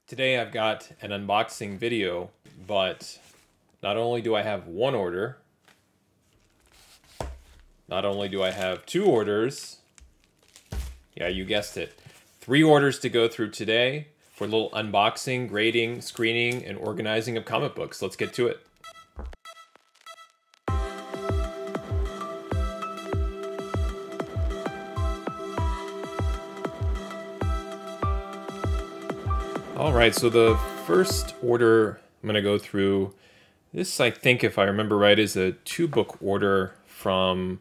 Today I've got an unboxing video, but not only do I have one order, not only do I have two orders, yeah, you guessed it, 3 orders to go through today for a little unboxing, grading, screening, and organizing of comic books. Let's get to it. All right, so the first order I'm going to go through, this I think, if I remember right, is a 2-book order from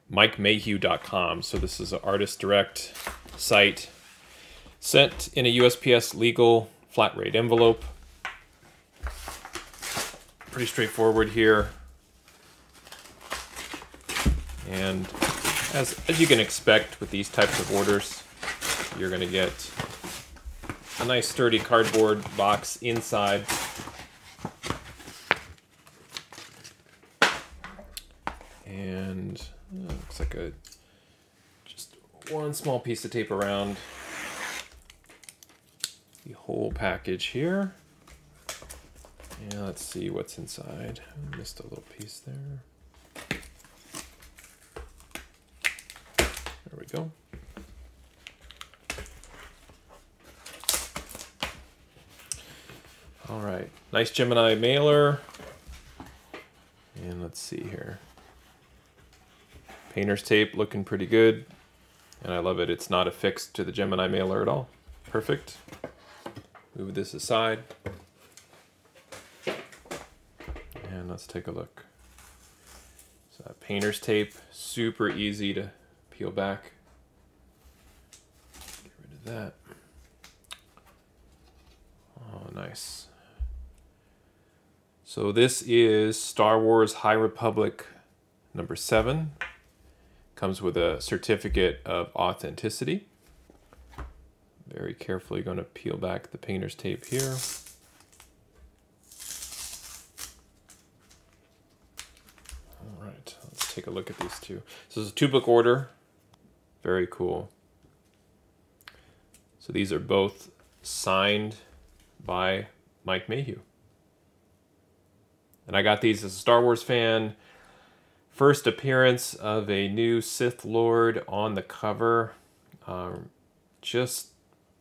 Mayhew.com. So this is an artist direct site sent in a USPS legal flat rate envelope. Pretty straightforward here. And as you can expect with these types of orders, you're going to get a nice sturdy cardboard box inside. And looks like just one small piece of tape around the whole package here. And let's see what's inside. I missed a little piece there. There we go. All right, nice Gemini mailer. And let's see here. Painter's tape looking pretty good. And I love it, it's not affixed to the Gemini mailer at all. Perfect. Move this aside. And let's take a look. So that painter's tape, super easy to peel back. Get rid of that. Oh, nice. So this is Star Wars High Republic number 7. Comes with a certificate of authenticity. Very carefully going to peel back the painter's tape here. All right, let's take a look at these two. So this is a 2-book order. Very cool. So these are both signed by Mike Mayhew. And I got these as a Star Wars fan. First appearance of a new Sith Lord on the cover. Just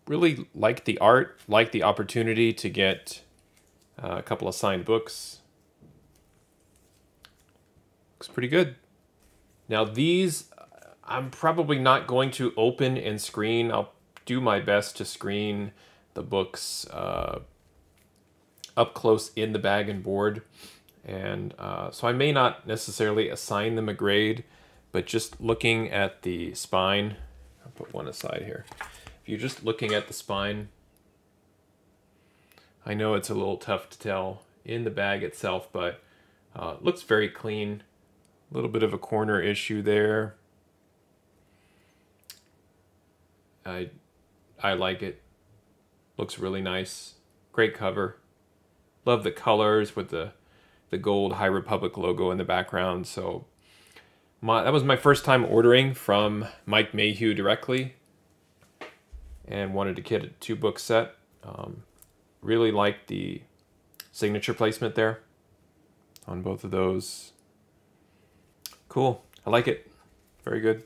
really like the art, like the opportunity to get a couple of signed books. Looks pretty good. Now these, I'm probably not going to open and screen. I'll do my best to screen the books up close in the bag and board. And so I may not necessarily assign them a grade, but just looking at the spine, I'll put one aside here. If you're just looking at the spine, I know it's a little tough to tell in the bag itself, but looks very clean. A little bit of a corner issue there. I like it. Looks really nice. Great cover. Love the colors with the gold High Republic logo in the background. So that was my first time ordering from Mike Mayhew directly, and wanted to get a 2-book set. Really liked the signature placement there on both of those. Cool, I like it. Very good.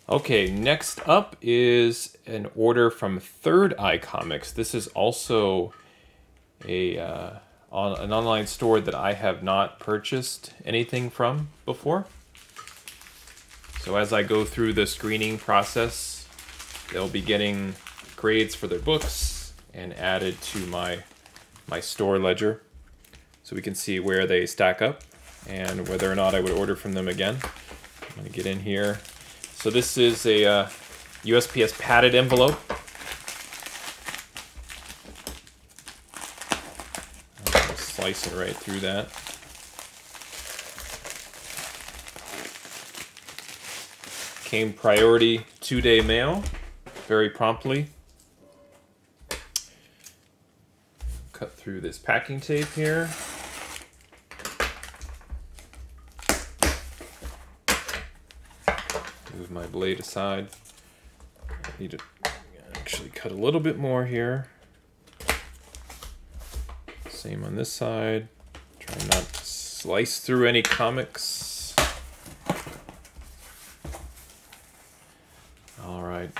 Okay, next up is an order from Third Eye Comics. This is also an online store that I have not purchased anything from before. So as I go through the screening process, they'll be getting grades for their books and added to my store ledger, so we can see where they stack up and whether or not I would order from them again. I'm going to get in here. So this is a USPS padded envelope. Slice it right through that. Came priority 2-day mail, very promptly. Cut through this packing tape here. Move my blade aside. I need to actually cut a little bit more here. Same on this side. Try not to slice through any comics. All right.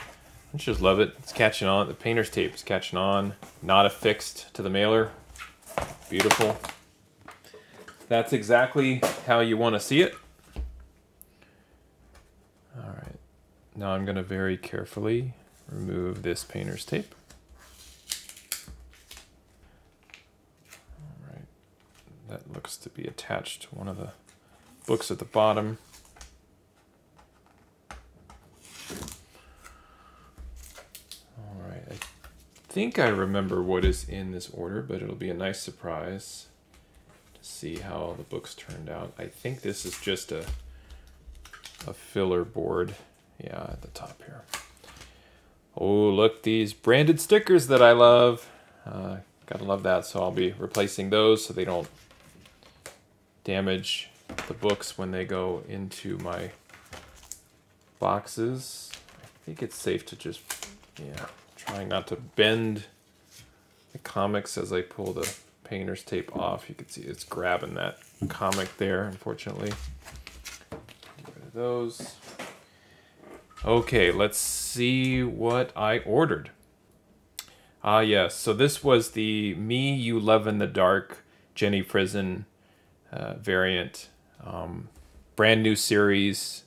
I just love it. It's catching on. The painter's tape is catching on. Not affixed to the mailer. Beautiful. That's exactly how you want to see it. All right. Now I'm going to very carefully remove this painter's tape. All right. That looks to be attached to one of the books at the bottom. All right. I think I remember what is in this order, but it'll be a nice surprise to see how the books turned out. I think this is just a filler board. Yeah, at the top here. Oh, look, these branded stickers that I love. Gotta love that, so I'll be replacing those so they don't damage the books when they go into my boxes. I think it's safe to just, yeah, trying not to bend the comics as I pull the painter's tape off. You can see it's grabbing that comic there, unfortunately. Get rid of those. Okay, let's see what I ordered. Yes, so this was the Me You Love in the Dark Jenny Frison variant. Brand new series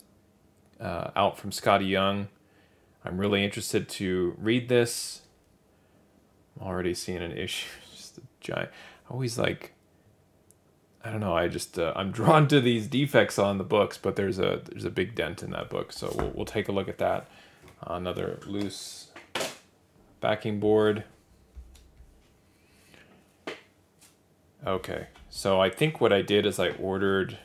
out from Scotty Young. I'm really interested to read this. I'm already seeing an issue. Just a giant. I always like, I don't know, I'm drawn to these defects on the books, but there's a big dent in that book, so we'll take a look at that. Another loose backing board. Okay, so I think what I did is I ordered,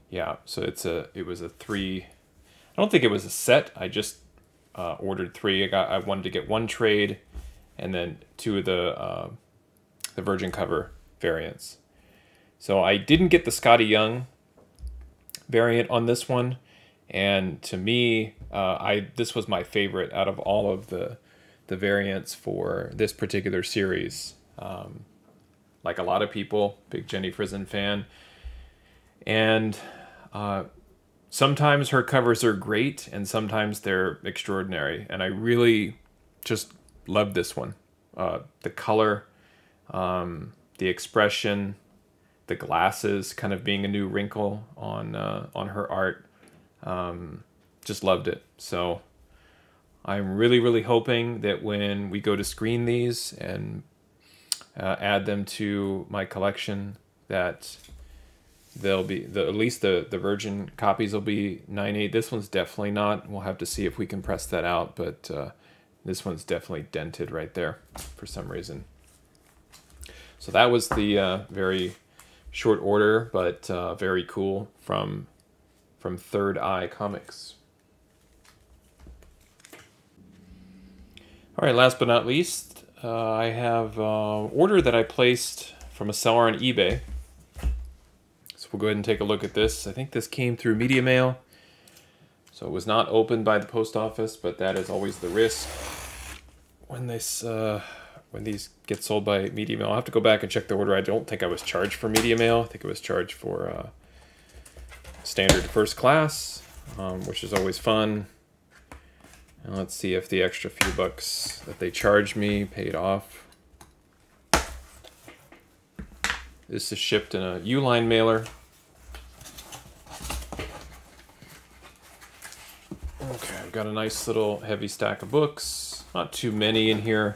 yeah, so it was a 3. I don't think it was a set. I just ordered 3. I wanted to get 1 trade, and then 2 of the Virgin cover variants. So I didn't get the Scotty Young variant on this one, and to me, this was my favorite out of all of the variants for this particular series. Like a lot of people, big Jenny Frison fan, and sometimes her covers are great, and sometimes they're extraordinary, and I really just love this one. The color, the expression, the glasses kind of being a new wrinkle on her art. Just loved it. So I'm really hoping that when we go to screen these and add them to my collection, that they'll be at least the Virgin copies will be 9/8. This one's definitely not. We'll have to see if we can press that out, but this one's definitely dented right there for some reason. So that was the very short order, but very cool from Third Eye Comics. All right, last but not least, I have an order that I placed from a seller on eBay. So we'll go ahead and take a look at this. I think this came through Media Mail. So it was not opened by the post office, but that is always the risk when these get sold by Media Mail. I'll have to go back and check the order. I don't think I was charged for Media Mail. I think it was charged for standard first class, which is always fun. And let's see if the extra few bucks that they charged me paid off. This is shipped in a Uline mailer. Okay, I've got a nice little heavy stack of books. Not too many in here.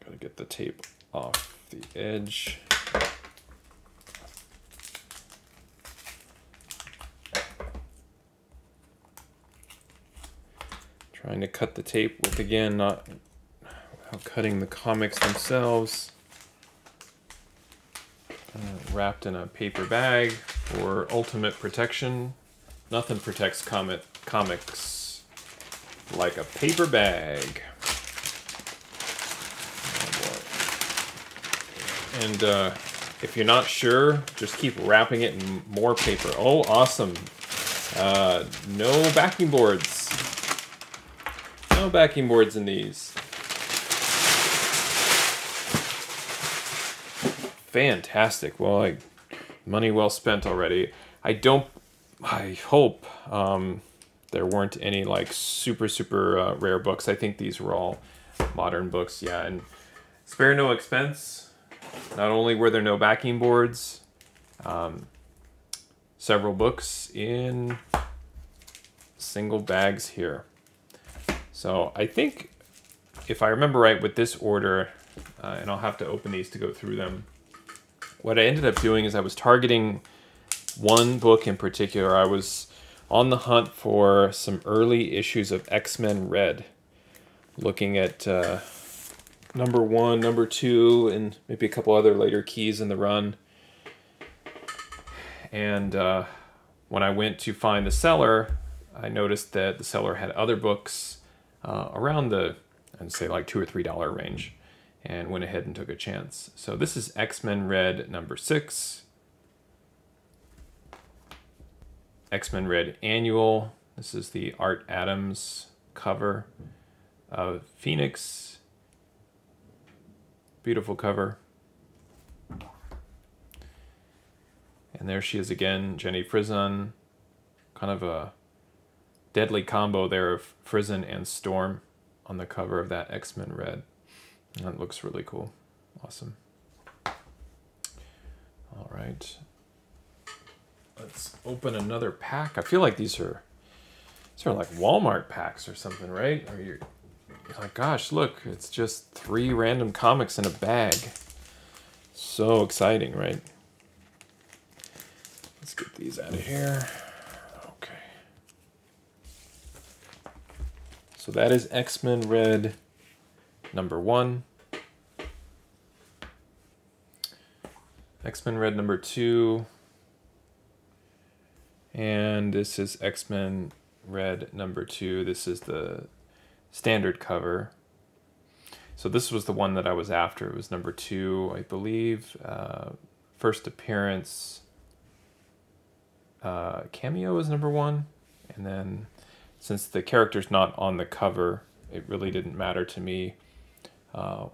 Gotta get the tape off the edge. Trying to cut the tape with, again, not without cutting the comics themselves. Wrapped in a paper bag for ultimate protection. Nothing protects comics like a paper bag. Oh boy. And If you're not sure, just keep wrapping it in more paper. Oh, awesome. No backing boards. No backing boards in these. Fantastic. Well, money well spent already. I hope there weren't any like super rare books. I think these were all modern books. Yeah, and spare no expense. Not only were there no backing boards, several books in single bags here. So I think, if I remember right with this order, and I'll have to open these to go through them, what I ended up doing is I was targeting one book in particular. I was on the hunt for some early issues of X-Men Red, looking at number 1, number 2, and maybe a couple other later keys in the run. And when I went to find the seller, I noticed that the seller had other books around the, I'd say like $2 or $3 range, and went ahead and took a chance. So this is X-Men Red number 6. X-Men Red Annual. This is the Art Adams cover of Phoenix. Beautiful cover. And there she is again, Jenny Frison. Kind of a deadly combo there of Frison and Storm on the cover of that X-Men Red. That looks really cool. Awesome. All right. Let's open another pack. I feel like these are like Walmart packs or something, right? Or you're like, gosh, look, it's just 3 random comics in a bag. So exciting, right? Let's get these out of here. Okay. So that is X-Men Red number 1. X-Men Red number 2. And this is X-Men Red number 2. This is the standard cover. So this was the one that I was after. It was number 2, I believe. First appearance. Cameo is number 1. And then since the character's not on the cover, it really didn't matter to me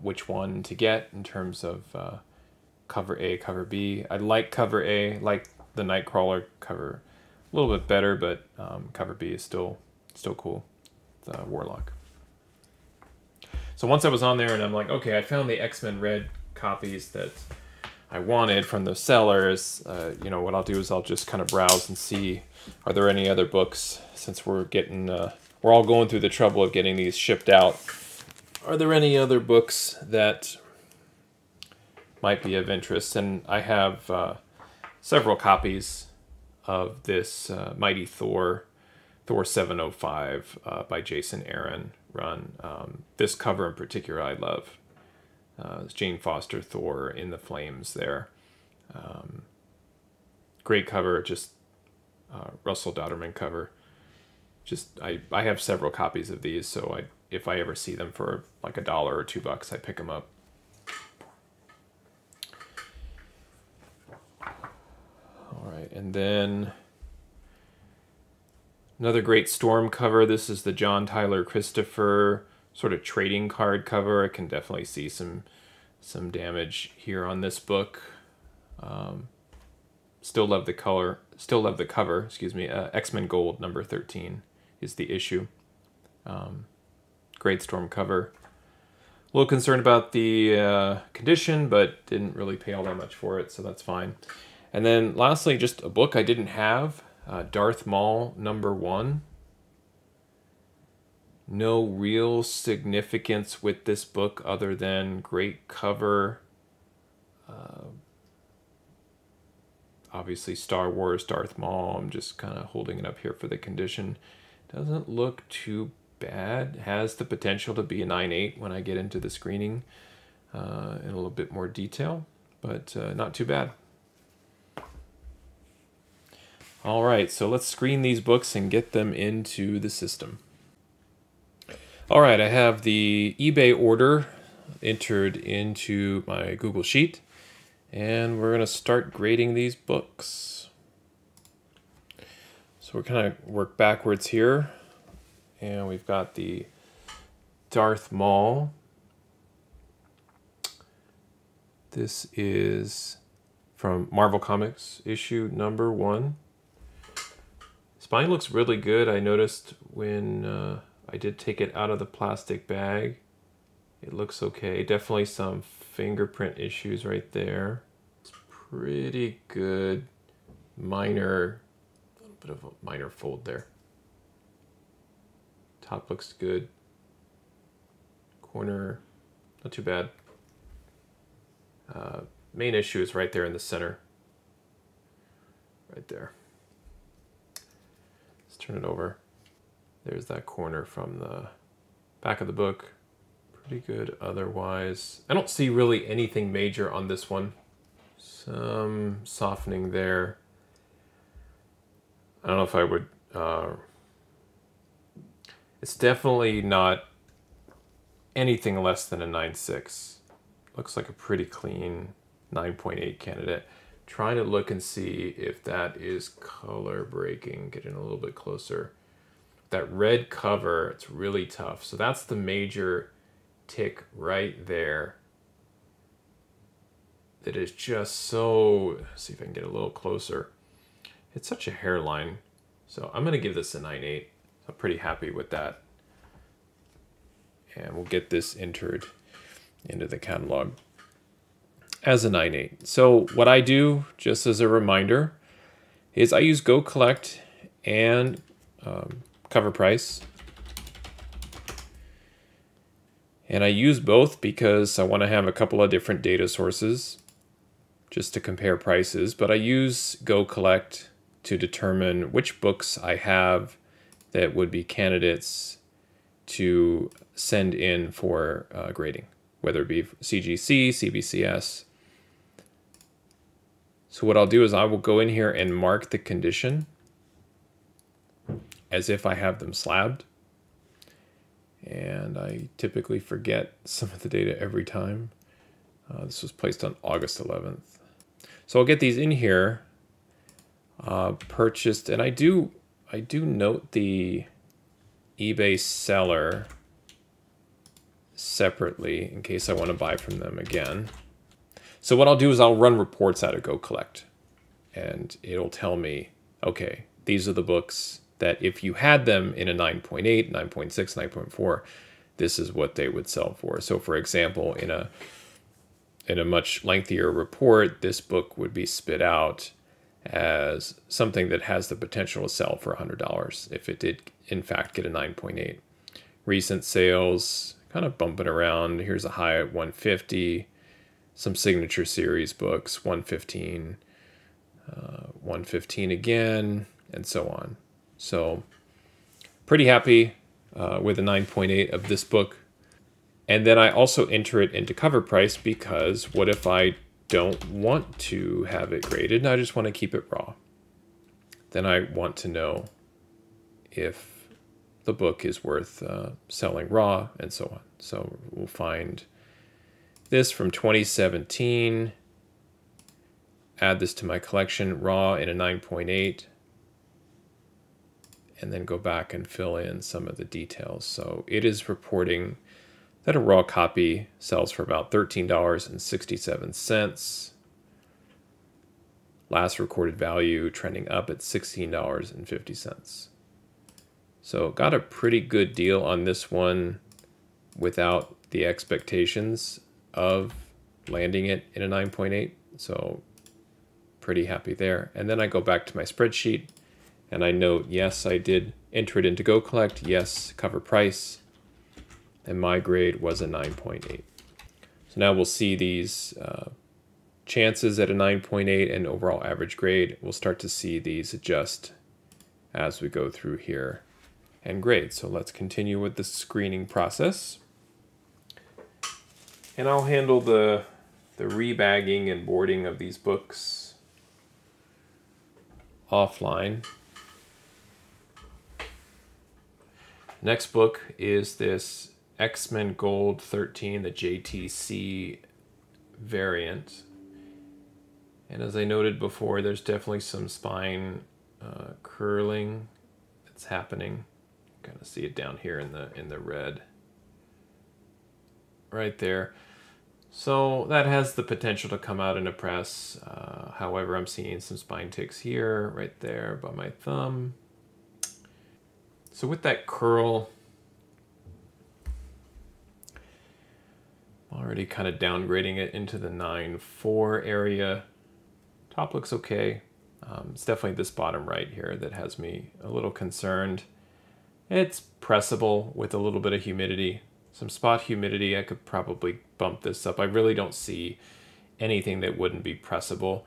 which one to get in terms of cover A, cover B. I like cover A, like the Nightcrawler cover a little bit better, but cover B is still cool. The Warlock. So once I was on there and I'm like, okay, I found the X-Men Red copies that I wanted from the sellers. You know, what I'll do is I'll just kind of browse and see, are there any other books, since we're getting, we're all going through the trouble of getting these shipped out. Are there any other books that might be of interest? And I have several copies of this Mighty Thor 705 by Jason Aaron run. This cover in particular I love. It's Jane Foster Thor in the flames there. Great cover, just Russell Dodderman cover. Just I have several copies of these, so if I ever see them for like $1 or $2, I pick them up. All right, and then another great Storm cover. This is the John Tyler Christopher sort of trading card cover. I can definitely see some damage here on this book. Still love the color. Still love the cover. Excuse me. X-Men Gold number 13 is the issue. Great Storm cover. A little concerned about the condition, but didn't really pay all that much for it, so that's fine. And then lastly, just a book I didn't have, Darth Maul number 1. No real significance with this book other than great cover. Obviously Star Wars, Darth Maul. I'm just kind of holding it up here for the condition. Doesn't look too bad. Has the potential to be a 9/8 when I get into the screening in a little bit more detail, but not too bad. All right, so let's screen these books and get them into the system. All right, I have the eBay order entered into my Google Sheet, And we're going to start grading these books. So we're kind of work backwards here. And we've got the Darth Maul. This is from Marvel Comics, issue number 1. Spine looks really good. I noticed when I did take it out of the plastic bag. It looks okay. Definitely some fingerprint issues right there. It's pretty good. Minor, a little bit of a minor fold there. Top looks good. Corner, not too bad. Main issue is right there in the center. Right there. Let's turn it over. There's that corner from the back of the book. Pretty good otherwise. I don't see really anything major on this one. Some softening there. I don't know if I would... it's definitely not anything less than a 9.6. Looks like a pretty clean 9.8 candidate. Trying to look and see if that is color breaking. Getting a little bit closer. That red cover, it's really tough. So that's the major tick right there. That is just so... Let's see if I can get a little closer. It's such a hairline. So I'm going to give this a 9.8. I'm pretty happy with that. And we'll get this entered into the catalog as a 9.8. So what I do, just as a reminder, is I use Go Collect and Cover Price. And I use both because I want to have a couple of different data sources just to compare prices. But I use Go Collect to determine which books I have that would be candidates to send in for grading, whether it be CGC, CBCS. So what I'll do is I will go in here and mark the condition as if I have them slabbed. And I typically forget some of the data every time. This was placed on August 11th. So I'll get these in here, purchased, and I do note the eBay seller separately in case I want to buy from them again. So what I'll do is I'll run reports out of Go Collect, and it'll tell me, okay, these are the books that if you had them in a 9.8, 9.6, 9.4, this is what they would sell for. So for example, in a much lengthier report, this book would be spit out as something that has the potential to sell for $100 if it did in fact get a 9.8. Recent sales kind of bumping around. Here's a high at 150. Some signature series books, 115, 115 again, and so on. So pretty happy with a 9.8 of this book. And then I also enter it into Cover Price because what if I don't want to have it graded and I just want to keep it raw? Then I want to know if the book is worth selling raw and so on. So we'll find this from 2017, add this to my collection, raw in a 9.8, and then go back and fill in some of the details. So it is reporting that a raw copy sells for about $13.67. Last recorded value trending up at $16.50. So got a pretty good deal on this one without the expectations of landing it in a 9.8. So pretty happy there. And then I go back to my spreadsheet and I note, yes, I did enter it into Go Collect. Yes, Cover Price. And my grade was a 9.8. So now we'll see these chances at a 9.8 and overall average grade. We'll start to see these adjust as we go through here and grade. So let's continue with the screening process. And I'll handle the rebagging and boarding of these books offline. Next book is this X-Men Gold 13, the JTC variant. And as I noted before, there's definitely some spine curling that's happening. Kind of see it down here in the red. Right there. So that has the potential to come out in a press. However, I'm seeing some spine ticks here, right there by my thumb. So with that curl, I'm already kind of downgrading it into the 9.4 area. Top looks okay. It's definitely this bottom right here that has me a little concerned. It's pressable with a little bit of humidity. Some spot humidity, I could probably bump this up. I really don't see anything that wouldn't be pressable.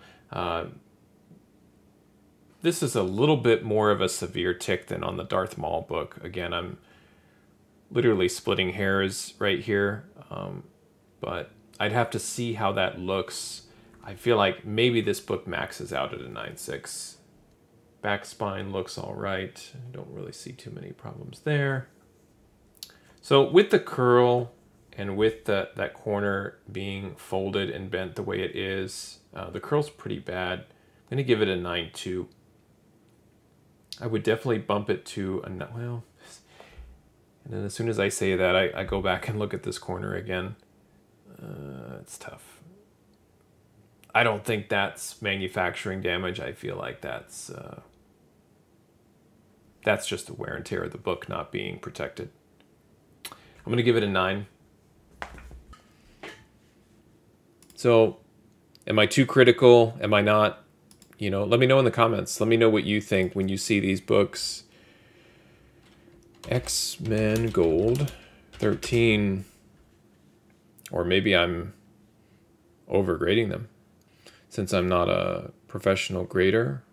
This is a little bit more of a severe tick than on the Darth Maul book. Again, I'm literally splitting hairs right here, but I'd have to see how that looks. I feel like maybe this book maxes out at a 9.6. Back spine looks all right. Don't really see too many problems there. So with the curl and with that corner being folded and bent the way it is, the curl's pretty bad. I'm going to give it a 9.2. I would definitely bump it to a, well, and then as soon as I say that, I go back and look at this corner again. It's tough. I don't think that's manufacturing damage. I feel like that's just the wear and tear of the book not being protected. I'm going to give it a 9. So, am I too critical? Am I not? You know, let me know in the comments. Let me know what you think when you see these books. X-Men Gold 13. Or maybe I'm overgrading them. Since I'm not a professional grader,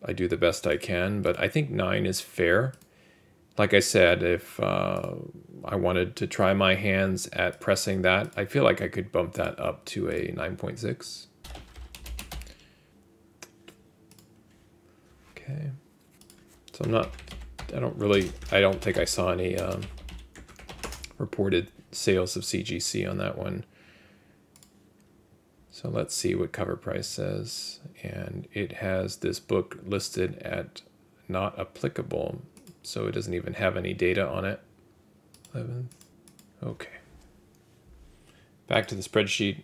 I do the best I can, but I think 9 is fair. Like I said, if I wanted to try my hands at pressing that, I feel like I could bump that up to a 9.6. Okay. So I don't think I saw any reported sales of CGC on that one. So let's see what cover price says. And it has this book listed at not applicable. So it doesn't even have any data on it. 11. Okay. Back to the spreadsheet.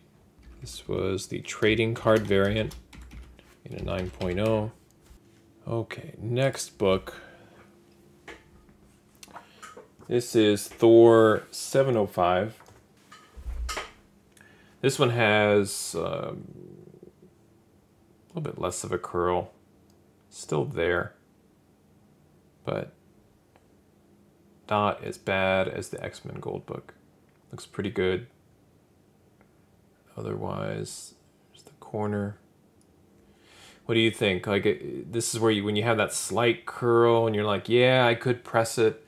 This was the trading card variant in a 9.0. Okay, next book. This is Thor 705. This one has a little bit less of a curl. Still there, but not as bad as the X-Men Gold book. Looks pretty good. Otherwise, there's the corner. What do you think? Like, this is where when you have that slight curl and you're like, yeah, I could press it.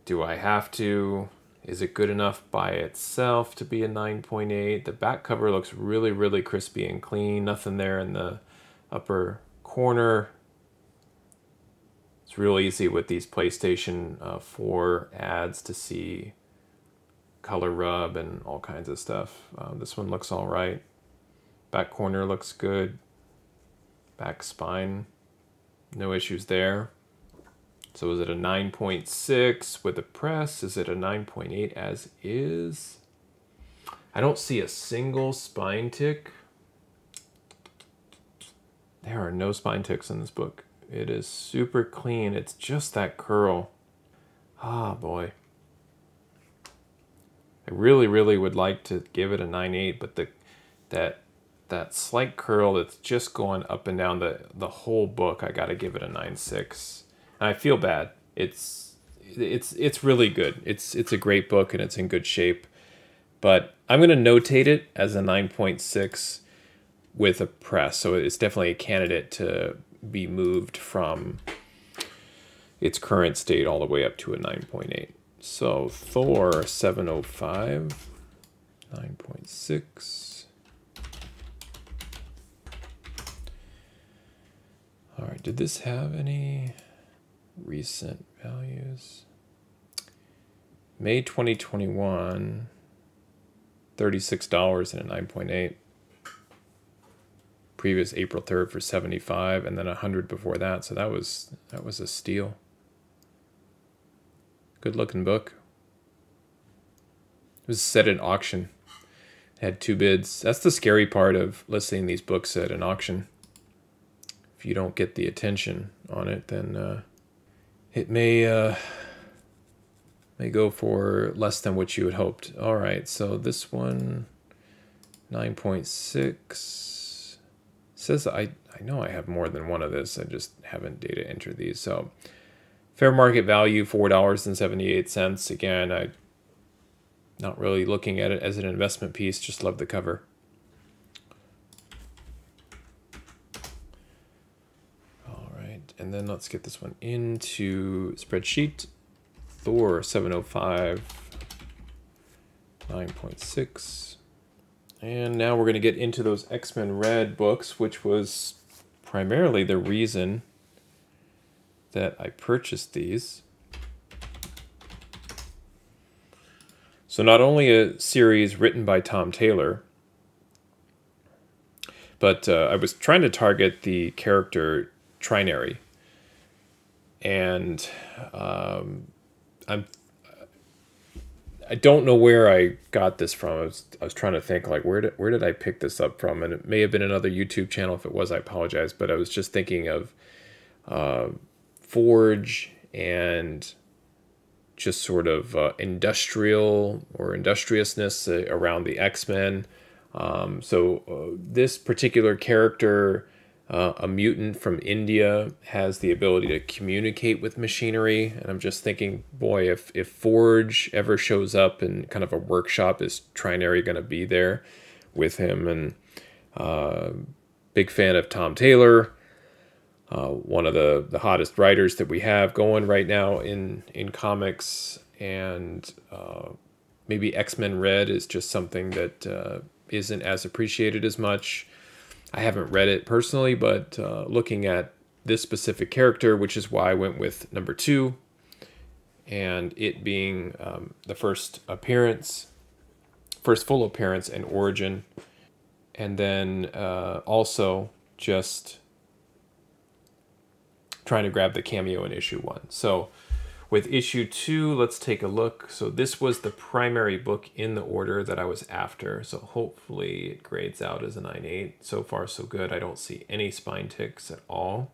Do I have to? Is it good enough by itself to be a 9.8? The back cover looks really, really crispy and clean. Nothing there in the upper corner. It's real easy with these PlayStation 4 ads to see color rub and all kinds of stuff. This one looks all right. Back corner looks good. Back spine, no issues there. So is it a 9.6 with a press? Is it a 9.8 as is? I don't see a single spine tick. There are no spine ticks in this book. It is super clean. It's just that curl. Ah, boy. I really, really would like to give it a 9.8, but that slight curl that's just going up and down the whole book, I got to give it a 9.6. And I feel bad. It's really good. It's a great book and it's in good shape. But I'm going to notate it as a 9.6 with a press. So it's definitely a candidate to be moved from its current state all the way up to a 9.8. So Thor 705, 9.6. All right, did this have any recent values? May 2021, $36 and a 9.8. previous April 3rd for 75, and then 100 before that. So that was a steal. Good looking book. It was set at auction. Had 2 bids. That's the scary part of listing these books at an auction. If you don't get the attention on it, then it may go for less than what you had hoped. All right, so this one, 9.6. Says I know I have more than one of this. I just haven't data entered these. So fair market value, $4.78. Again, I'm not really looking at it as an investment piece. Just love the cover. All right, and then let's get this one into spreadsheet. Thor 705, 9.6. And now we're going to get into those X-Men Red books, which was primarily the reason that I purchased these. So not only a series written by Tom Taylor, but I was trying to target the character Trinary. And I don't know where I got this from. I was trying to think, like, where did I pick this up from? And it may have been another YouTube channel. If it was, I apologize. But I was just thinking of Forge and just sort of industrial or industriousness around the X-Men. So this particular character, a mutant from India, has the ability to communicate with machinery. And I'm just thinking, boy, if Forge ever shows up in kind of a workshop, is Trinary going to be there with him? And big fan of Tom Taylor, one of the hottest writers that we have going right now in comics. And maybe X-Men Red is just something that isn't as appreciated as much. I haven't read it personally, but looking at this specific character, which is why I went with number 2, and it being the first full appearance and origin, and then also just trying to grab the cameo in issue 1. So with issue 2, let's take a look. So this was the primary book in the order that I was after. So hopefully it grades out as a 9.8. So far, so good. I don't see any spine ticks at all.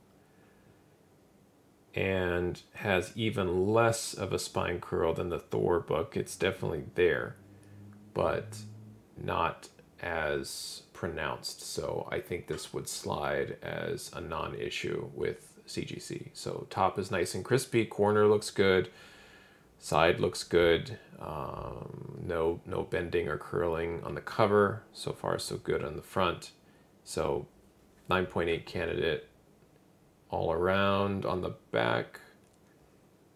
And has even less of a spine curl than the Thor book. It's definitely there, but not as pronounced. So I think this would slide as a non-issue with CGC. So top is nice and crispy, corner looks good, side looks good, no bending or curling on the cover. So far so good on the front. So 9.8 candidate all around. On the back,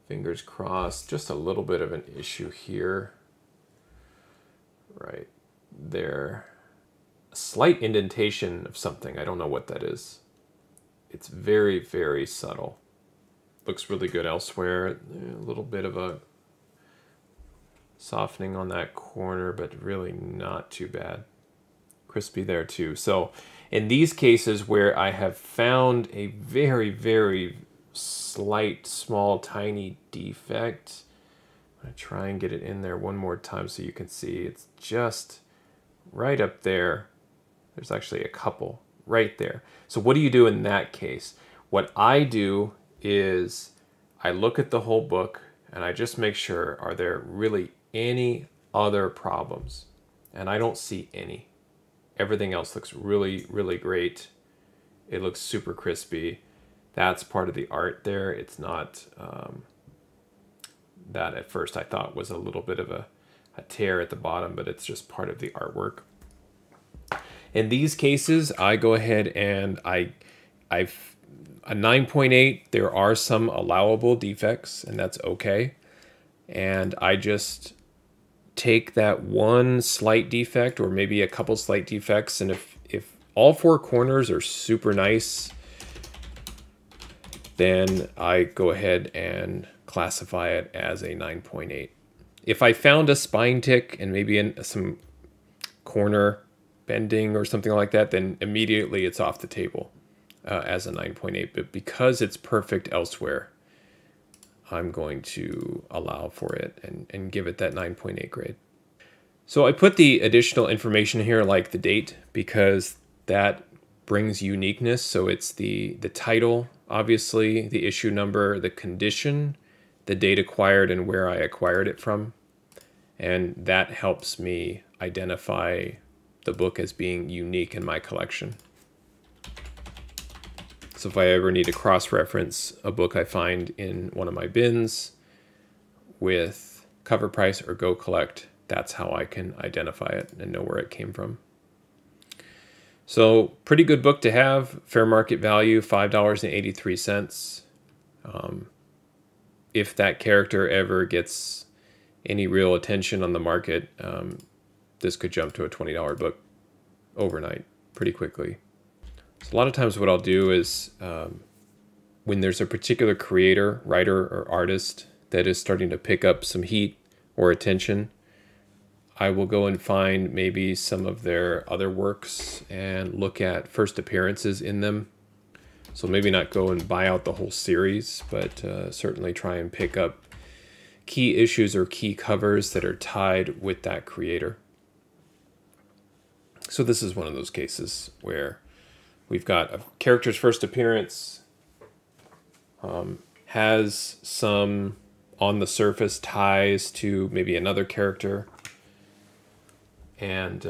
fingers crossed, just a little bit of an issue here, right there, a slight indentation of something. I don't know what that is. It's very, very subtle. Looks really good elsewhere. A little bit of a softening on that corner, but really not too bad. Crispy there too. So in these cases where I have found a very, very slight, small, tiny defect, I'm going to try and get it in there one more time so you can see. It's just right up there. There's actually a couple right there. So what do you do in that case? What I do is I look at the whole book and I just make sure, are there really any other problems? And I don't see any. Everything else looks really, really great. It looks super crispy. That's part of the art there. It's not that at first I thought was a little bit of a tear at the bottom, but it's just part of the artwork. In these cases, I go ahead and I've a 9.8. There are some allowable defects, and that's okay. And I just take that one slight defect, or maybe a couple slight defects, and if all 4 corners are super nice, then I go ahead and classify it as a 9.8. If I found a spine tick and maybe some corner bending or something like that, then immediately it's off the table as a 9.8. But because it's perfect elsewhere, I'm going to allow for it and give it that 9.8 grade. So I put the additional information here, like the date, because that brings uniqueness. So it's the title, obviously, the issue number, the condition, the date acquired, and where I acquired it from. And that helps me identify the book as being unique in my collection. So if I ever need to cross-reference a book I find in one of my bins with cover price or go collect, that's how I can identify it and know where it came from. So pretty good book to have. Fair market value, $5.83. If that character ever gets any real attention on the market, this could jump to a $20 book overnight pretty quickly. So a lot of times what I'll do is when there's a particular creator, writer, or artist that is starting to pick up some heat or attention, I will go and find maybe some of their other works and look at first appearances in them. So maybe not go and buy out the whole series, but certainly try and pick up key issues or key covers that are tied with that creator. So this is one of those cases where we've got a character's first appearance, has some on the surface ties to maybe another character, and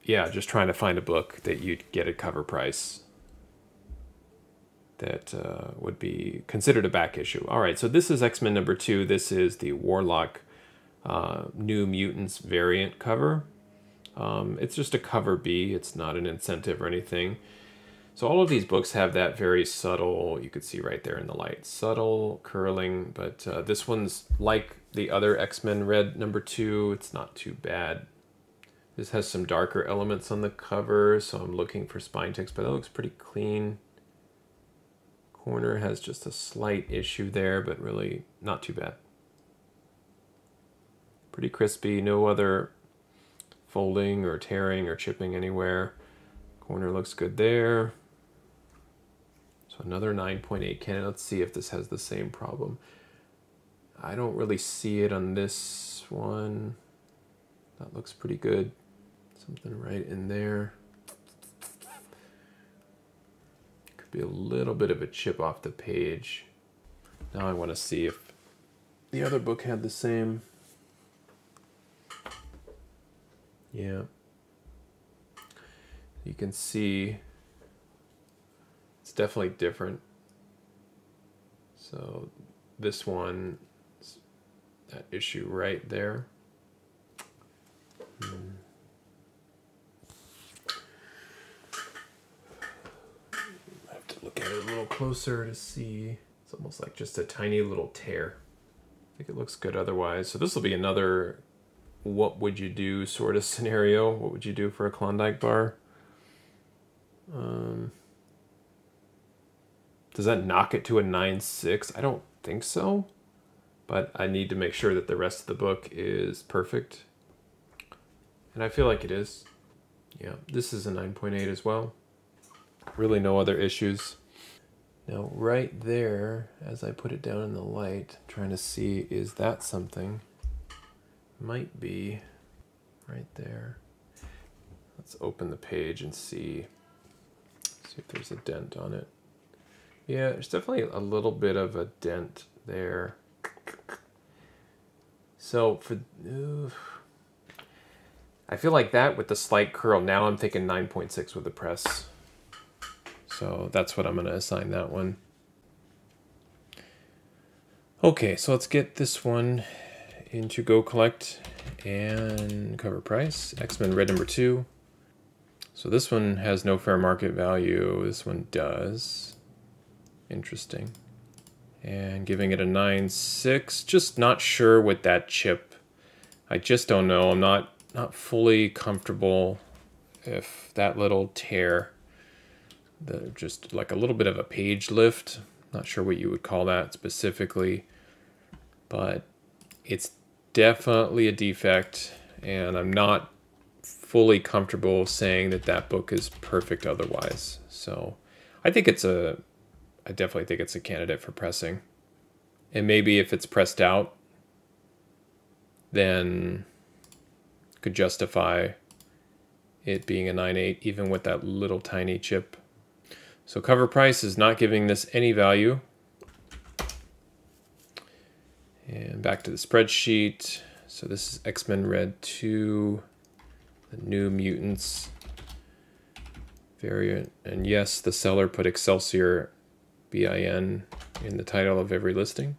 yeah, just trying to find a book that you'd get at cover price that would be considered a back issue. All right, so this is X-Men #2. This is the Warlock New Mutants variant cover. It's just a cover B. It's not an incentive or anything. So all of these books have that very subtle, you could see right there in the light, subtle curling, but this one's like the other X-Men Red #2. It's not too bad. This has some darker elements on the cover, so I'm looking for spine ticks, but that looks pretty clean. Corner has just a slight issue there, but really not too bad. Pretty crispy, no other folding or tearing or chipping anywhere. Corner looks good there. So another 9.8 Canon. Let's see if this has the same problem. I don't really see it on this one. That looks pretty good. Something right in there. Could be a little bit of a chip off the page. Now I want to see if the other book had the same. Yeah. You can see it's definitely different. So this one, that issue right there. I have to look at it a little closer to see. It's almost like just a tiny little tear. I think it looks good otherwise. So this will be another what would you do sort of scenario. What would you do for a Klondike bar? Does that knock it to a 9.6? I don't think so, but I need to make sure that the rest of the book is perfect. And I feel like it is. Yeah, this is a 9.8 as well. Really no other issues. Now right there, as I put it down in the light, I'm trying to see, is that something? Might be right there. Let's open the page and see if there's a dent on it. Yeah, there's definitely a little bit of a dent there. So for I feel like that with the slight curl, now I'm thinking 9.6 with the press. So that's what I'm going to assign that one. Okay, so let's get this one into Go Collect and cover price. X-Men Red #2. So this one has no fair market value. This one does. Interesting. And giving it a 9.6. Just not sure with that chip. I just don't know. I'm not fully comfortable if that little tear, just like a little bit of a page lift. Not sure what you would call that specifically, but it's definitely a defect, and I'm not fully comfortable saying that that book is perfect otherwise. So I definitely think it's a candidate for pressing. And maybe if it's pressed out, then could justify it being a 9.8 even with that little tiny chip. So cover price is not giving this any value. And back to the spreadsheet. So this is X-Men Red 2, the New Mutants variant. And yes, the seller put Excelsior BIN in the title of every listing.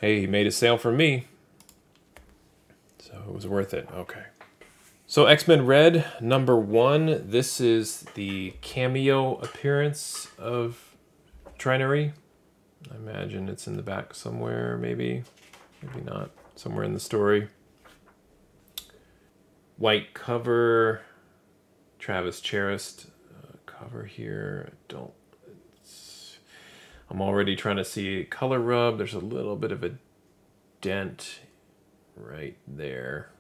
Hey, he made a sale for me. So it was worth it. Okay. So X-Men Red #1. This is the cameo appearance of Trinary. I imagine it's in the back somewhere, maybe. Maybe not. Somewhere in the story. White cover. Travis Charest cover here. I'm already trying to see color rub. There's a little bit of a dent right there.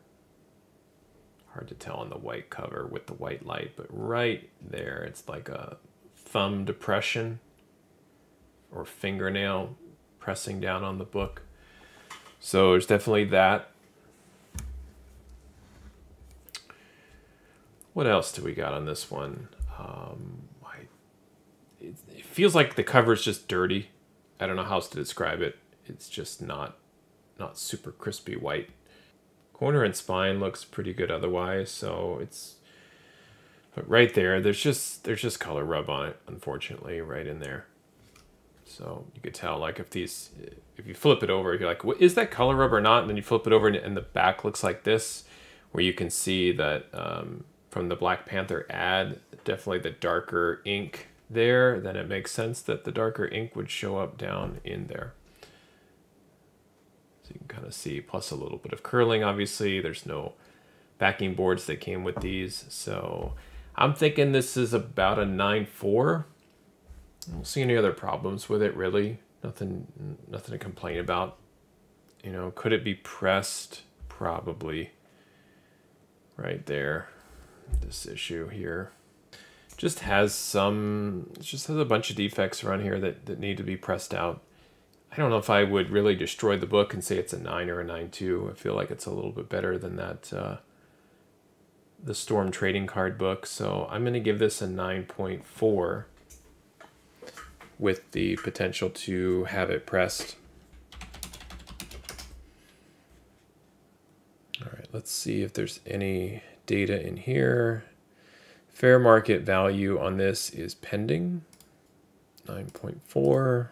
Hard to tell on the white cover with the white light, but right there, it's like a thumb depression or fingernail pressing down on the book. So there's definitely that. What else do we got on this one? It feels like the cover is just dirty. I don't know how else to describe it. It's just not super crispy white. Corner and spine looks pretty good otherwise, so it's, but right there, there's just color rub on it, unfortunately, right in there. So you could tell, like, if you flip it over, you're like, is that color rub or not? And then you flip it over and the back looks like this, where you can see that from the Black Panther ad, definitely the darker ink there, then it makes sense that the darker ink would show up down in there. So you can kind of see, plus a little bit of curling, obviously. There's no backing boards that came with these. So I'm thinking this is about a 9.4. I don't see any other problems with it, really. Nothing to complain about. You know, could it be pressed? Probably. Right there. This issue here. Just has a bunch of defects around here that need to be pressed out. I don't know if I would really destroy the book and say it's a 9 or a 9.2. I feel like it's a little bit better than that, the Storm trading card book. So I'm going to give this a 9.4 with the potential to have it pressed. All right, let's see if there's any data in here. Fair market value on this is pending, 9.4.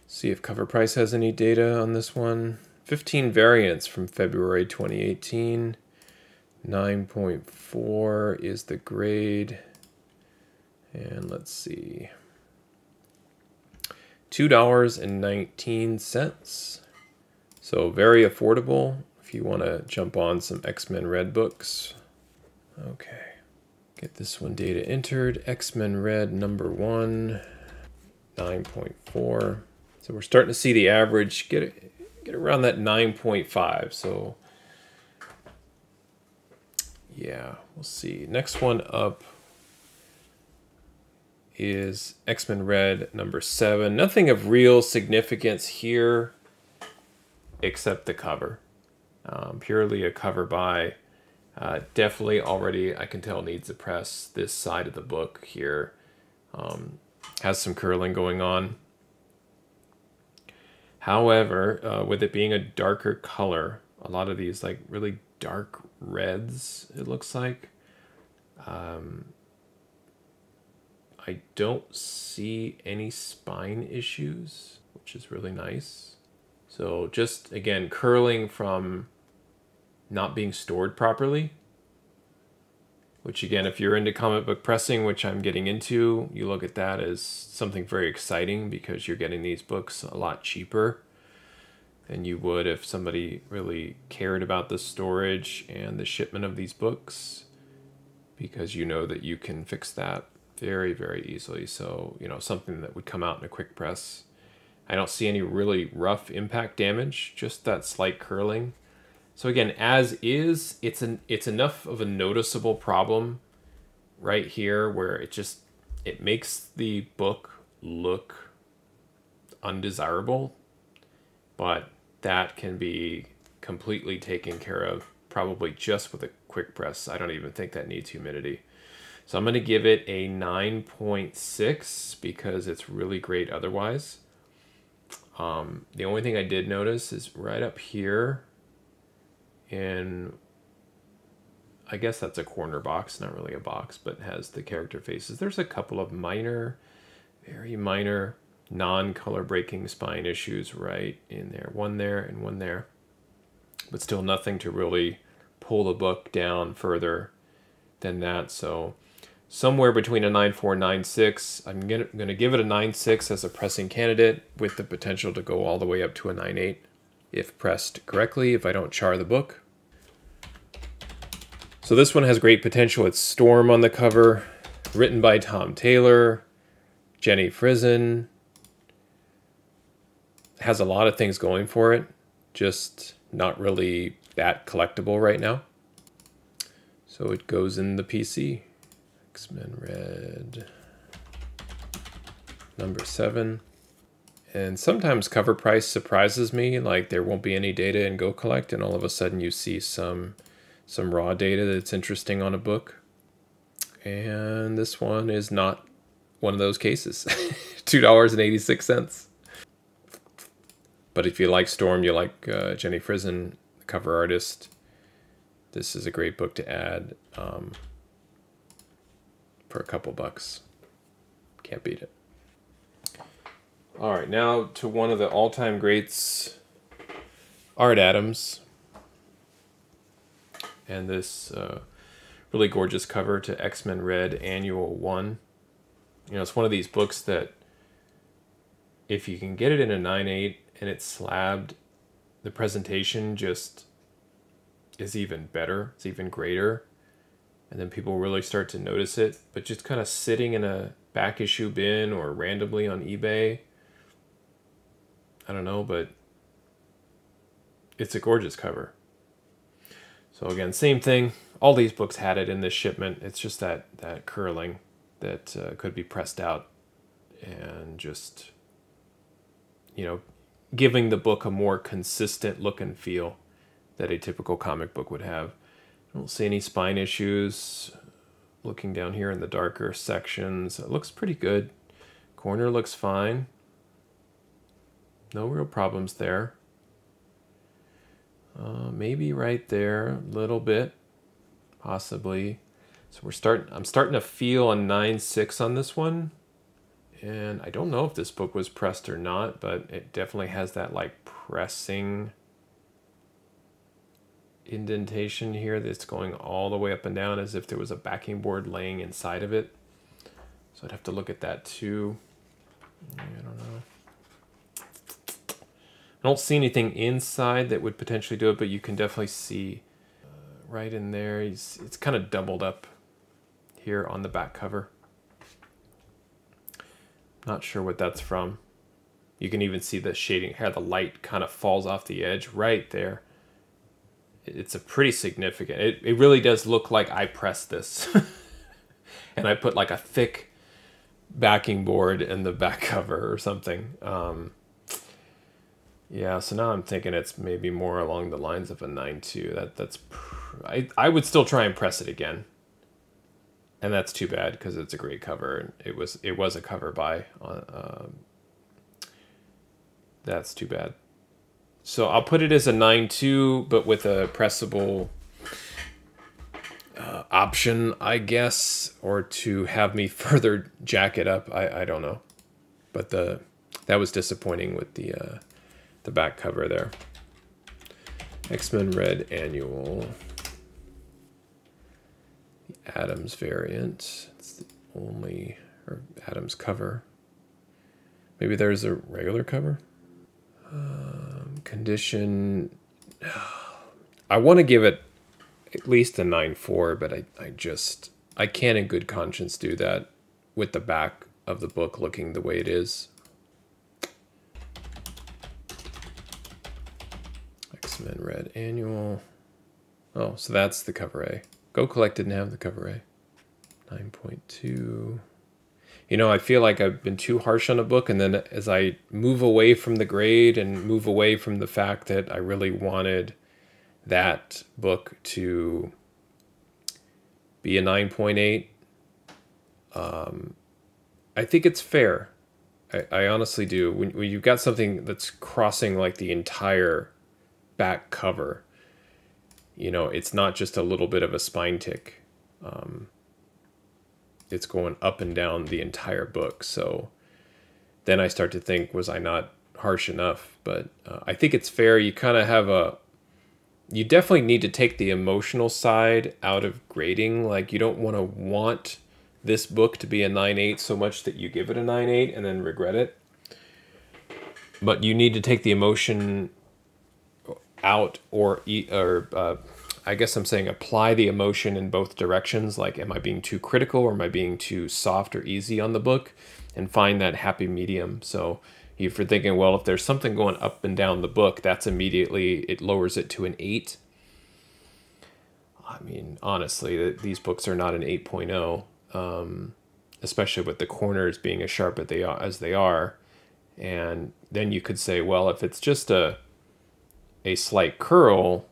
See if cover price has any data on this one. 15 variants from February 2018. 9.4 is the grade. And let's see. $2.19. So very affordable if you want to jump on some X-Men Red books. Okay. Get this one data entered. X-Men Red #1. 9.4. So we're starting to see the average get around that 9.5. So yeah, we'll see. Next one up is X-Men Red #7. Nothing of real significance here except the cover. Purely a cover buy. Definitely already, I can tell, needs to press. This side of the book here has some curling going on. However, with it being a darker color, a lot of these like really dark reds, it looks like. I don't see any spine issues, which is really nice. So just, again, curling from not being stored properly. Which, again, if you're into comic book pressing, which I'm getting into, you look at that as something very exciting because you're getting these books a lot cheaper than you would if somebody really cared about the storage and the shipment of these books, because you know that you can fix that very, very easily. So, you know, something that would come out in a quick press I don't see any really rough impact damage, just that slight curling. So again, as is, it's enough of a noticeable problem right here where it makes the book look undesirable, but that can be completely taken care of probably just with a quick press. I don't even think that needs humidity. So I'm going to give it a 9.6 because it's really great otherwise. The only thing I did notice is right up here in, I guess that's a corner box, not really a box, but has the character faces. There's a couple of minor, very minor, non-color breaking spine issues right in there. One there and one there. But still nothing to really pull the book down further than that. So somewhere between a 9.4 and 9.6. I'm going to give it a 9.6 as a pressing candidate with the potential to go all the way up to a 9.8 if pressed correctly, if I don't char the book. So this one has great potential. It's Storm on the cover, written by Tom Taylor, Jenny Frison. Has a lot of things going for it, just not really that collectible right now. So it goes in the PC. X-Men Red, number 7. And sometimes cover price surprises me, like there won't be any data in Go Collect, and all of a sudden you see some raw data that's interesting on a book. And this one is not one of those cases. $2.86. But if you like Storm, you like Jenny Frison, the cover artist, this is a great book to add for a couple bucks. Can't beat it. All right, now to one of the all-time greats, Art Adams. And this really gorgeous cover to X-Men Red Annual 1. You know, it's one of these books that if you can get it in a 9.8 and it's slabbed, the presentation just is even better. It's even greater. And then people really start to notice it. But just kind of sitting in a back issue bin or randomly on eBay, I don't know, but it's a gorgeous cover. So again, same thing. All these books had it in this shipment. It's just that curling that could be pressed out and just, you know, giving the book a more consistent look and feel that a typical comic book would have. I don't see any spine issues. Looking down here in the darker sections, it looks pretty good. Corner looks fine. No real problems there. Maybe right there, a little bit, possibly. So I'm starting to feel a 9.6 on this one. And I don't know if this book was pressed or not, but it definitely has that like pressing indentation here that's going all the way up and down as if there was a backing board laying inside of it. So I'd have to look at that too. I don't know. I don't see anything inside that would potentially do it, but you can definitely see right in there. It's kind of doubled up here on the back cover. Not sure what that's from. You can even see the shading, how the light kind of falls off the edge right there. It's a pretty significant, it really does look like I pressed this. And I put like a thick backing board in the back cover or something. Yeah, so now I'm thinking it's maybe more along the lines of a 9.2. I would still try and press it again. And that's too bad because it's a great cover. It was a cover by. That's too bad. So I'll put it as a 9.2, but with a pressable option, I guess, or to have me further jack it up. I don't know, but that was disappointing with the back cover there. X-Men Red Annual. The Adams variant. It's the only Adams cover. Maybe there's a regular cover. Condition. I want to give it at least a 9.4, but I can't in good conscience do that with the back of the book looking the way it is. X-Men Red Annual. Oh, so that's the cover A. Go Collect didn't have the cover A. 9.2. You know, I feel like I've been too harsh on a book, and then as I move away from the grade and move away from the fact that I really wanted that book to be a 9.8, I think it's fair. I honestly do. When you've got something that's crossing like the entire back cover, you know, it's not just a little bit of a spine tick. It's going up and down the entire book. So then I start to think, was I not harsh enough? But I think it's fair. You kind of have you definitely need to take the emotional side out of grading. Like, you don't want this book to be a 9.8 so much that you give it a 9.8 and then regret it. But you need to take the emotion out, or I guess I'm saying apply the emotion in both directions. Like, am I being too critical, or am I being too soft or easy on the book? And find that happy medium. So if you're thinking, well, if there's something going up and down the book, that's immediately, it lowers it to an 8. I mean, honestly, these books are not an 8.0. Especially with the corners being as sharp as they are. And then you could say, well, if it's just a slight curl,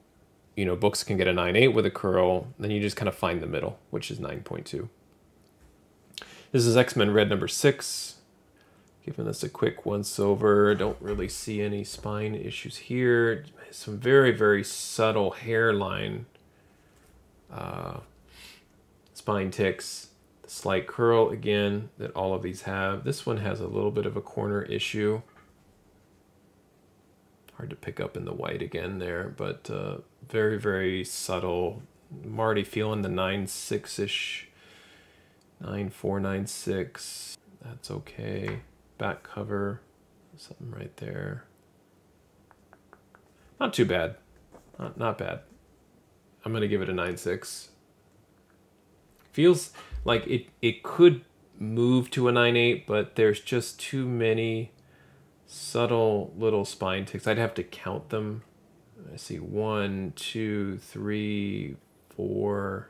you know, books can get a 9.8 with a curl. Then you just kind of find the middle, which is 9.2. This is X-Men Red number 6. Giving this a quick once over. Don't really see any spine issues here. Some very, very subtle hairline spine ticks. The slight curl again that all of these have. This one has a little bit of a corner issue. Hard to pick up in the white again there, but very, very subtle. I'm already feeling the 9.6-ish, 9.4, 9.6. That's okay. Back cover, something right there. Not too bad. Not bad. I'm going to give it a 9.6. Feels like it could move to a 9.8, but there's just too many subtle little spine ticks. I'd have to count them. I see 1, 2, 3, 4.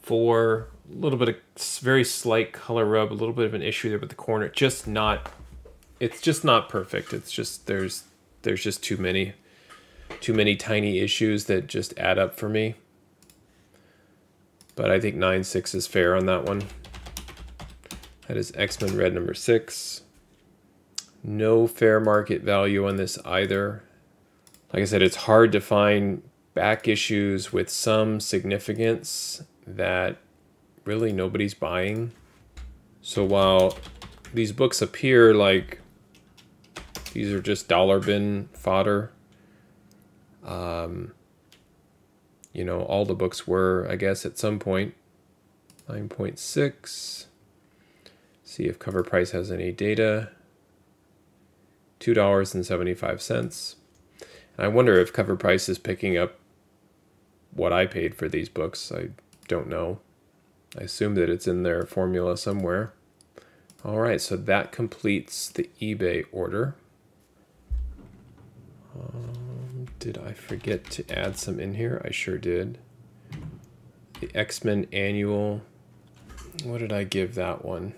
A little bit of very slight color rub, a little bit of an issue there with the corner. It's just not perfect. It's just there's just too many tiny issues that just add up for me. But I think 9.6 is fair on that one. That is X-Men Red number 6. No fair market value on this either. Like I said, it's hard to find back issues with some significance that really nobody's buying. So while these books appear like these are just dollar bin fodder, you know, all the books were, I guess, at some point. 9.6. See if cover price has any data. $2.75. And I wonder if cover price is picking up what I paid for these books. I don't know. I assume that it's in their formula somewhere. All right, so that completes the eBay order. Did I forget to add some in here? I sure did. The X-Men Annual. What did I give that one?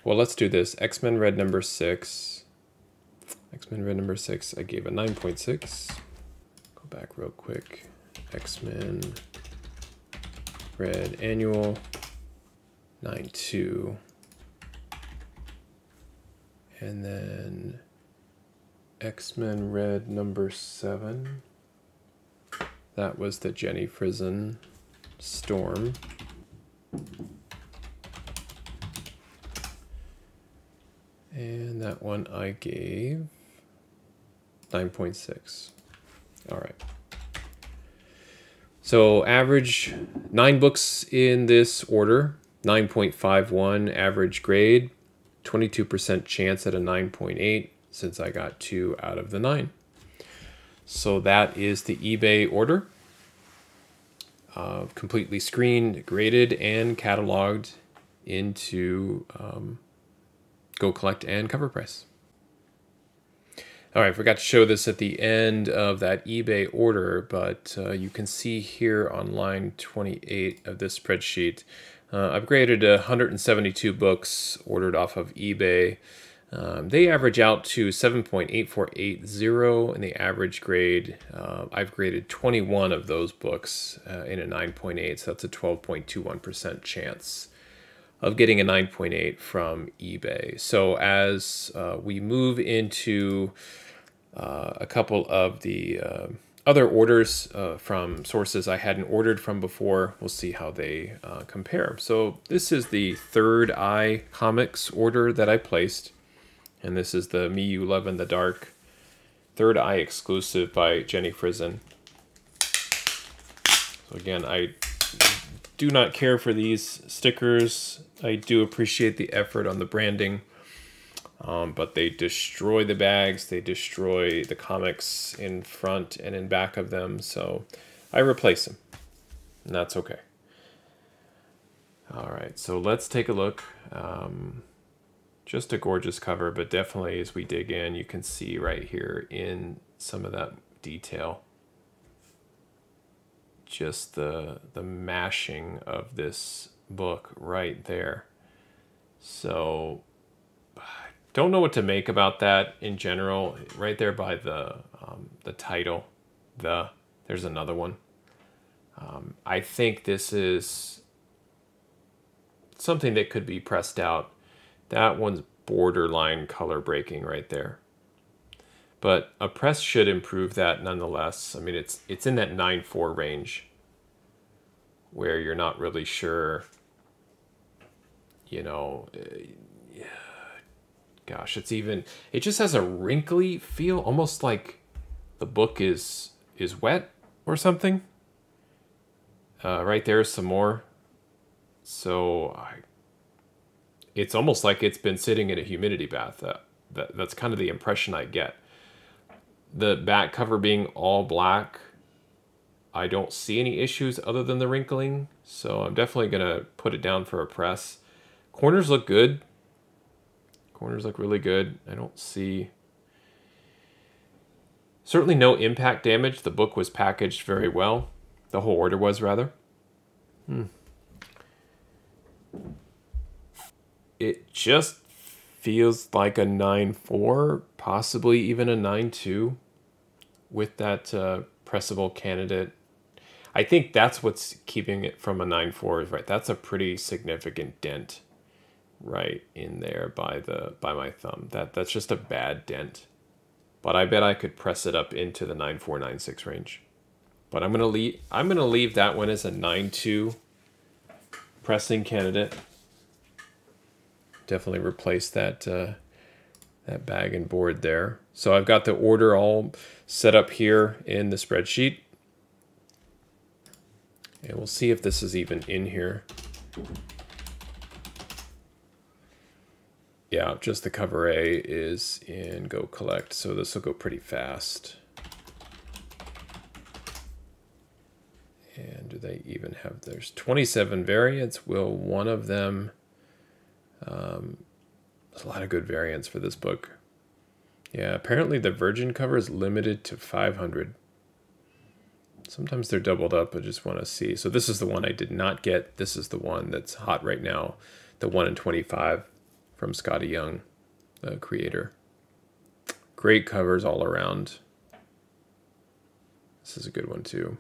Well, let's do this. X-Men Red number 6. X-Men Red number 6, I gave a 9.6. Go back real quick. X-Men Red Annual, 9.2. And then X-Men Red number 7. That was the Jenny Frison Storm. And that one I gave 9.6. All right. So average 9 books in this order, 9.51 average grade, 22% chance at a 9.8 since I got 2 out of the 9. So that is the eBay order. Completely screened, graded, and cataloged into Go Collect and Cover Price. All right, I forgot to show this at the end of that eBay order, but you can see here on line 28 of this spreadsheet, I've graded 172 books ordered off of eBay. They average out to 7.8480 in the average grade. I've graded 21 of those books in a 9.8, so that's a 12.21% chance of getting a 9.8 from eBay. So as we move into a couple of the other orders from sources I hadn't ordered from before, we'll see how they compare. So this is the Third Eye Comics order that I placed, and this is the Mayhew Love in the Dark Third Eye exclusive by Jenny Frison. So again, I do not care for these stickers. I do appreciate the effort on the branding, but they destroy the bags, they destroy the comics in front and in back of them, so I replace them, and that's okay. All right, so let's take a look. Just a gorgeous cover, but definitely as we dig in, you can see right here in some of that detail, just the mashing of this book right there. So don't know what to make about that in general. Right there by the title, there's another one. I think this is something that could be pressed out. That one's borderline color breaking right there. But a press should improve that nonetheless. I mean, it's in that 9.4 range where you're not really sure, you know, gosh, it just has a wrinkly feel, almost like the book is wet or something. Right there's some more. So it's almost like it's been sitting in a humidity bath. That's kind of the impression I get. The back cover being all black, I don't see any issues other than the wrinkling, so I'm definitely going to put it down for a press. Corners look good. Corners look really good. I don't see... Certainly no impact damage. The book was packaged very well. The whole order was, rather. It just feels like a 9.4, possibly even a 9.2 with that pressable candidate. I think that's what's keeping it from a 9.4, right? That's a pretty significant dent right in there by my thumb. That's just a bad dent. But I bet I could press it up into the 9.4, 9.6 range. But I'm gonna leave that one as a 9.2 pressing candidate. Definitely replace that that bag and board there. So I've got the order all set up here in the spreadsheet. And we'll see if this is even in here. Yeah, just the cover A is in Go Collect, so this will go pretty fast. And do they even have, there's 27 variants. Will one of them, there's a lot of good variants for this book. Yeah, apparently the Virgin cover is limited to 500. Sometimes they're doubled up, I just want to see. So this is the one I did not get. This is the one that's hot right now, the 1 in 25 from Scotty Young, the creator. Great covers all around. This is a good one too.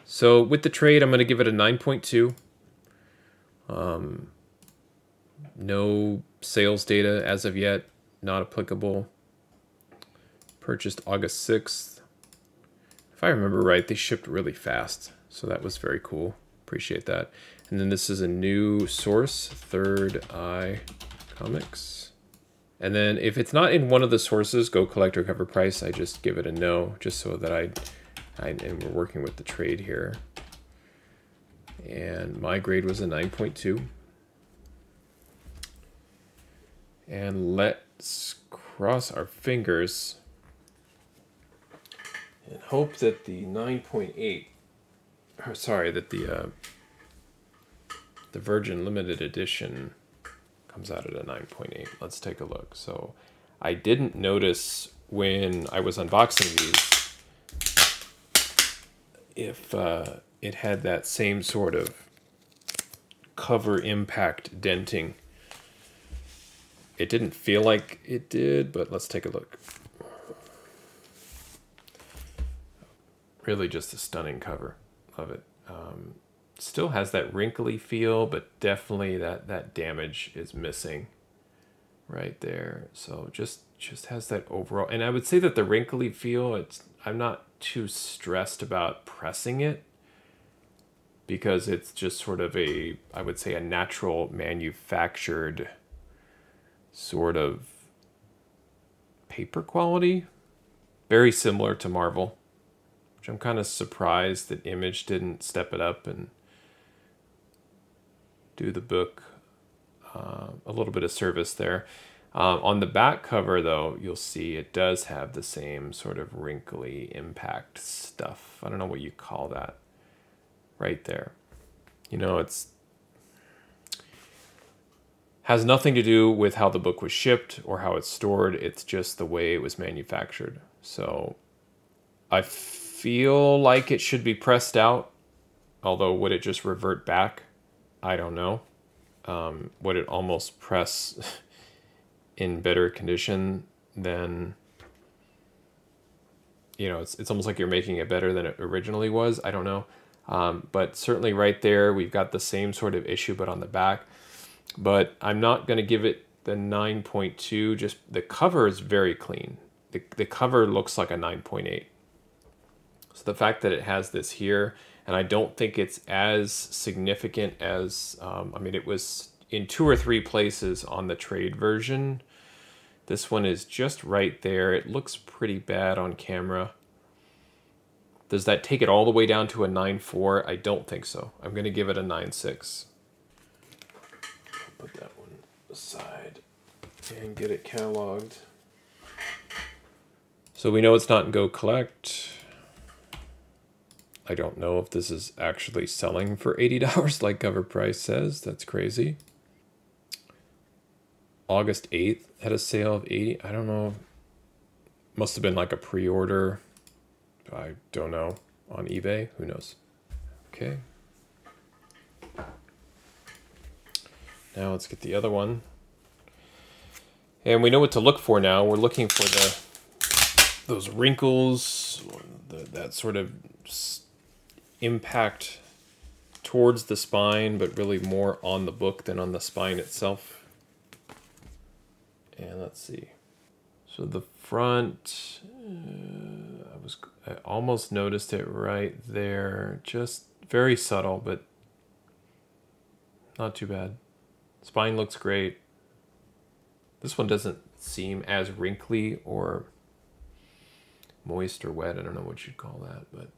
So with the trade, I'm going to give it a 9.2. No sales data as of yet, not applicable. Purchased August 6th. If I remember right, they shipped really fast, so that was very cool. Appreciate that. And then this is a new source, Third Eye Comics. And then if it's not in one of the sources, Go Collect or Cover Price, I just give it a no, just so that and we're working with the trade here. And my grade was a 9.2. And let's cross our fingers and hope that the 9.8, or sorry, that the Virgin Limited Edition comes out at a 9.8. Let's take a look. So I didn't notice when I was unboxing these if it had that same sort of cover impact denting. It didn't feel like it did, but let's take a look. Really just a stunning cover. Love it. Still has that wrinkly feel, but definitely that damage is missing right there. So just has that overall, and I would say that the wrinkly feel, I'm not too stressed about pressing it because it's just sort of I would say a natural manufactured sort of paper quality, very similar to Marvel, which I'm kind of surprised that Image didn't step it up and do the book a little bit of service there. On the back cover, though, you'll see it does have the same sort of wrinkly impact stuff. I don't know what you call that right there. You know, it's has nothing to do with how the book was shipped or how it's stored. It's just the way it was manufactured. So I feel like it should be pressed out, although would it just revert back? I don't know. Would it almost press in better condition than, you know, it's almost like you're making it better than it originally was. I don't know. But certainly right there, we've got the same sort of issue, but on the back. But I'm not going to give it the 9.2. Just the cover is very clean. The cover looks like a 9.8. So the fact that it has this here, and I don't think it's as significant as, I mean, it was in 2 or 3 places on the trade version. This one is just right there. It looks pretty bad on camera. Does that take it all the way down to a 9.4? I don't think so. I'm going to give it a 9.6. Put that one aside and get it cataloged. So we know it's not in Go Collect. I don't know if this is actually selling for $80 like cover price says. That's crazy. August 8th had a sale of $80. I don't know. Must have been like a pre-order. I don't know. On eBay. Who knows? Okay. Now let's get the other one. And we know what to look for now. We're looking for those wrinkles, that sort of impact towards the spine, but really more on the book than on the spine itself. And let's see. So the front, I almost noticed it right there. Just very subtle, but not too bad. Spine looks great. This one doesn't seem as wrinkly or moist or wet. I don't know what you'd call that, but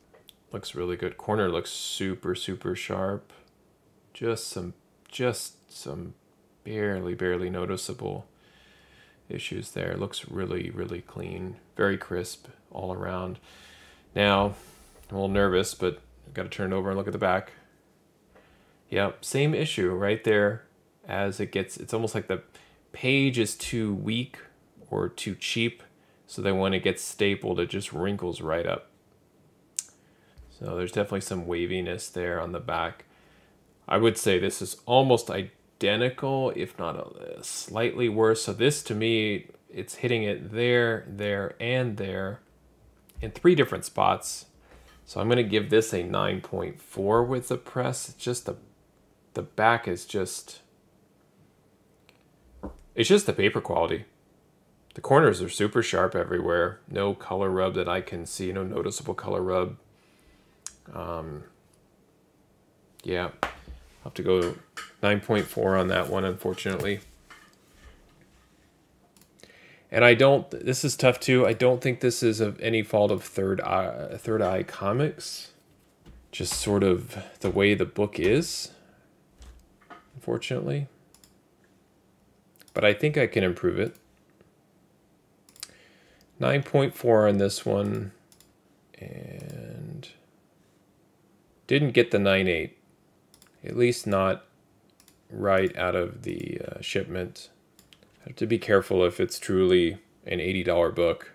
looks really good. Corner looks super, super sharp. Just some barely noticeable issues there. Looks really, really clean. Very crisp all around. Now, I'm a little nervous, but I've got to turn it over and look at the back. Yep, same issue right there. As it gets, it's almost like the page is too weak or too cheap, so that when it gets stapled, it just wrinkles right up. So there's definitely some waviness there on the back. I would say this is almost identical, if not a slightly worse. So this, to me, it's hitting it there, there, and there in 3 different spots. So I'm going to give this a 9.4 with the press. It's just the back is just... It's just the paper quality. The corners are super sharp everywhere. No color rub that I can see. No noticeable color rub. Yeah, I'll have to go 9.4 on that one, unfortunately. And I don't, this is tough too. I don't think this is of any fault of Third Eye Comics. Just sort of the way the book is, unfortunately. But I think I can improve it. 9.4 on this one. And didn't get the 9.8. At least not right out of the shipment. Have to be careful if it's truly an $80 book.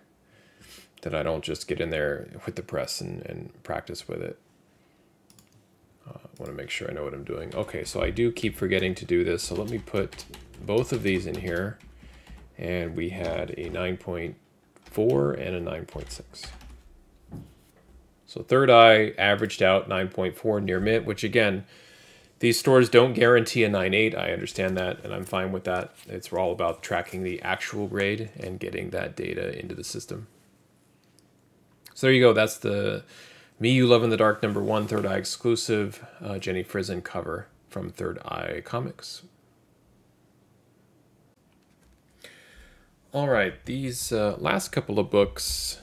that I don't just get in there with the press and practice with it. I want to make sure I know what I'm doing. Okay, so I do keep forgetting to do this, so let me put both of these in here. And we had a 9.4 and a 9.6. So Third Eye averaged out 9.4 near mint, which again, these stores don't guarantee a 9.8. I understand that, and I'm fine with that. It's all about tracking the actual grade and getting that data into the system. So there you go. That's the Me You Love in the Dark #1 Third Eye exclusive Jenny Frison cover from Third Eye Comics. All right, these last couple of books,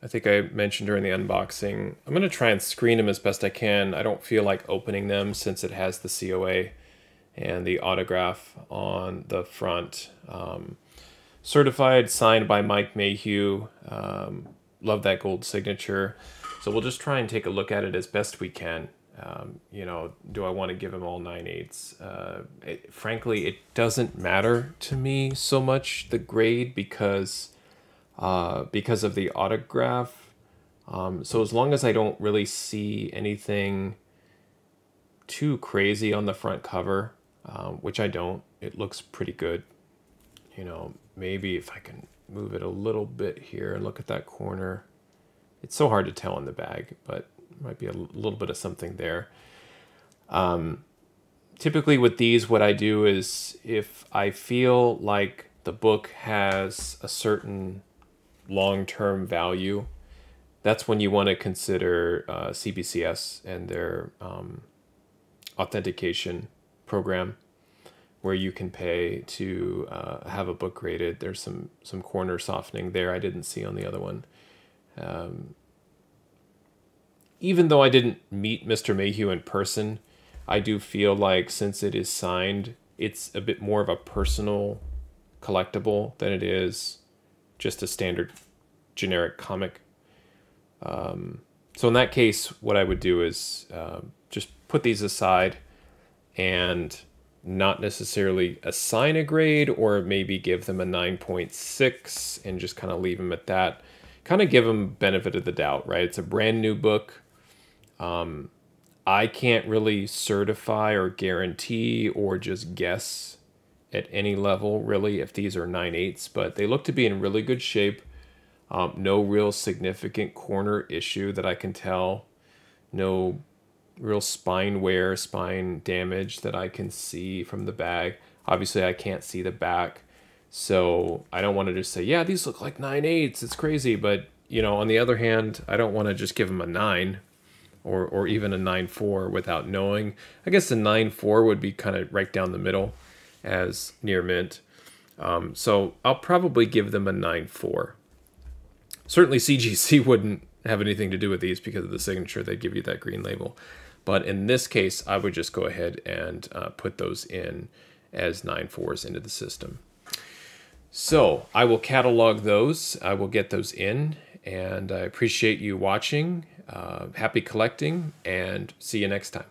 I think I mentioned during the unboxing, I'm going to try and screen them as best I can. I don't feel like opening them since it has the COA and the autograph on the front. Certified, signed by Mike Mayhew. Love that gold signature. So we'll just try and take a look at it as best we can. You know, do I want to give him all 9/8? Frankly, it doesn't matter to me so much, the grade, because of the autograph. So as long as I don't really see anything too crazy on the front cover, which I don't, it looks pretty good. You know, maybe if I can move it a little bit here and look at that corner. It's so hard to tell in the bag, but might be a little bit of something there. Typically with these, what I do is if I feel like the book has a certain long-term value, that's when you want to consider CBCS and their authentication program, where you can pay to have a book graded. There's some corner softening there I didn't see on the other one. Even though I didn't meet Mr. Mayhew in person, I do feel like since it is signed, it's a bit more of a personal collectible than it is just a standard generic comic. So in that case, what I would do is just put these aside and not necessarily assign a grade, or maybe give them a 9.6 and just kind of leave them at that. Kind of give them benefit of the doubt, right? It's a brand new book. I can't really certify or guarantee or just guess at any level, really, if these are 9/8, but they look to be in really good shape. No real significant corner issue that I can tell. No real spine wear, spine damage that I can see from the bag. Obviously, I can't see the back, so I don't want to just say, yeah, these look like 9/8. It's crazy, but you know, on the other hand, I don't want to just give them a 9 or even a 9.4 without knowing. I guess the 9.4 would be kind of right down the middle as near mint. So I'll probably give them a 9.4. Certainly CGC wouldn't have anything to do with these because of the signature. They'd give you that green label. But in this case, I would just go ahead and put those in as 9.4s into the system. So I will catalog those. I will get those in, and I appreciate you watching. Happy collecting, and see you next time.